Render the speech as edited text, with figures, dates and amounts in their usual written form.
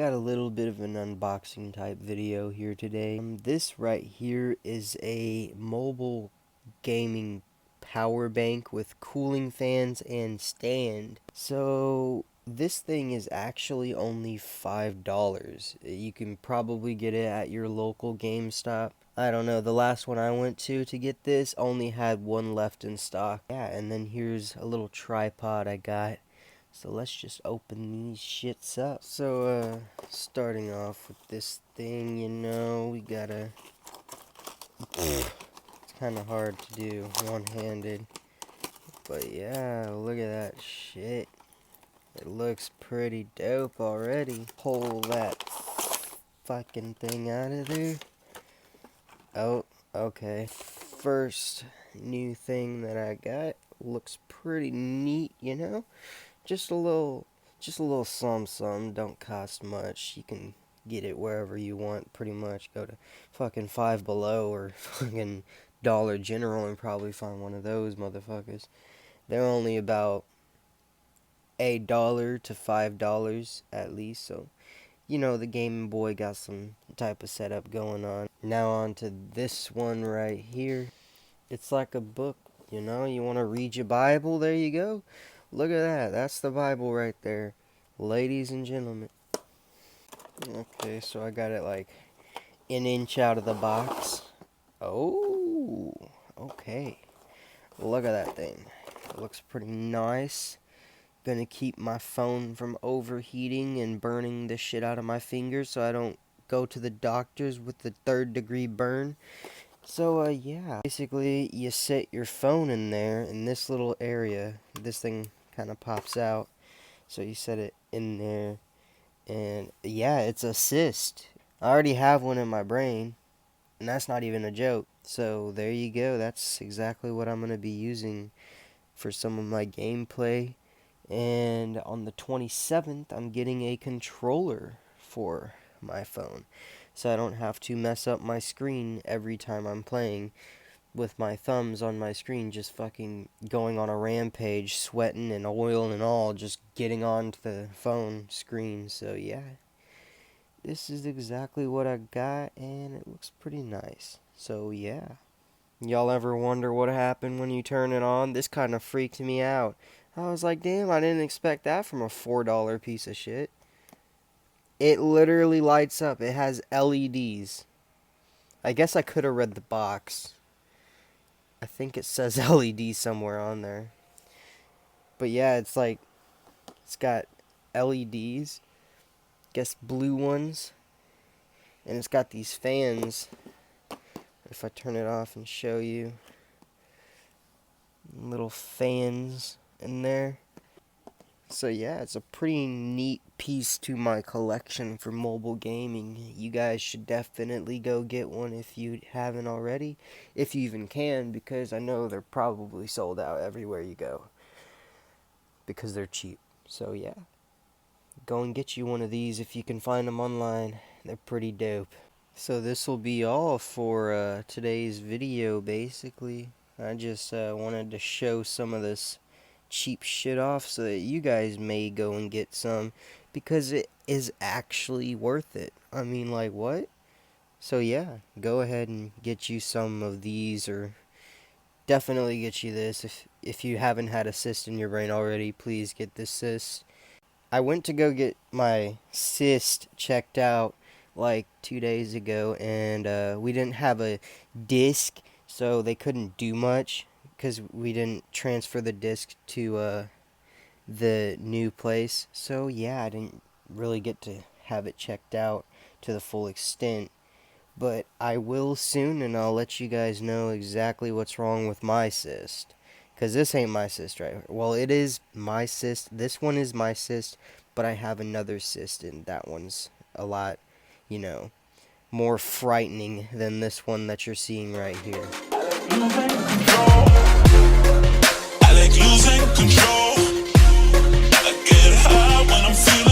Got a little bit of an unboxing type video here today. This right here is a mobile gaming power bank with cooling fans and stand. So this thing is actually only $5. You can probably get it at your local GameStop. I don't know, the last one I went to get this only had one left in stock. Yeah, and then here's a little tripod I got. So let's just open these shits up. So, starting off with this thing, we gotta... It's kind of hard to do one-handed. But yeah, look at that shit. It looks pretty dope already. Pull that fucking thing out of there. Oh, okay. First new thing that I got looks pretty neat, Just a little some, don't cost much. You can get it wherever you want, pretty much. Go to fucking Five Below or fucking Dollar General and probably find one of those motherfuckers. They're only about $8 to $5 at least, so the Game Boy got some type of setup going on. Now on to this one right here. It's like a book, you want to read your Bible, there you go. Look at that, that's the Bible right there, ladies and gentlemen. Okay, so I got it like an inch out of the box. Oh, okay. Look at that thing. It looks pretty nice. Gonna keep my phone from overheating and burning the shit out of my fingers so I don't go to the doctors with the 3rd-degree burn. So, yeah. Basically, you set your phone in there, in this little area. This thing kind of pops out. So you set it in there. And, yeah, it's Assist. I already have one in my brain. And that's not even a joke. So, there you go. That's exactly what I'm going to be using for some of my gameplay. And on the 27th, I'm getting a controller for my phone. So I don't have to mess up my screen every time I'm playing with my thumbs on my screen just fucking going on a rampage, sweating and oil and all, just getting onto the phone screen. So yeah, this is exactly what I got, and it looks pretty nice. So yeah. Y'all ever wonder what happened when you turn it on? This kind of freaked me out. I was like, damn, I didn't expect that from a $4 piece of shit. It literally lights up. It has LEDs. I guess I could have read the box. I think it says LED somewhere on there. But yeah, it's got LEDs. Guess blue ones. And it's got these fans. If I turn it off and show you. Little fans in there. So yeah, it's a pretty neat piece to my collection for mobile gaming. You guys should definitely go get one if you haven't already. If you even can, because I know they're probably sold out everywhere you go. Because they're cheap. So yeah, go and get you one of these if you can find them online. They're pretty dope. So this will be all for today's video, basically. I just wanted to show some of this cheap shit off so that you guys may go and get some, because it is actually worth it. I mean, like, what? So yeah, go ahead and get you some of these, or definitely get you this. If you haven't had a cyst in your brain already, please get this cyst. I went to go get my cyst checked out like 2 days ago, and we didn't have a disc, so they couldn't do much because we didn't transfer the disc to the new place. So yeah, I didn't really get to have it checked out to the full extent, but I will soon, and I'll let you guys know exactly what's wrong with my cyst, because this ain't my cyst right here. Well, it is my cyst. This one is my cyst, but I have another cyst, and that one's a lot, more frightening than this one that you're seeing right here. I like losing control. I get high when I'm feeling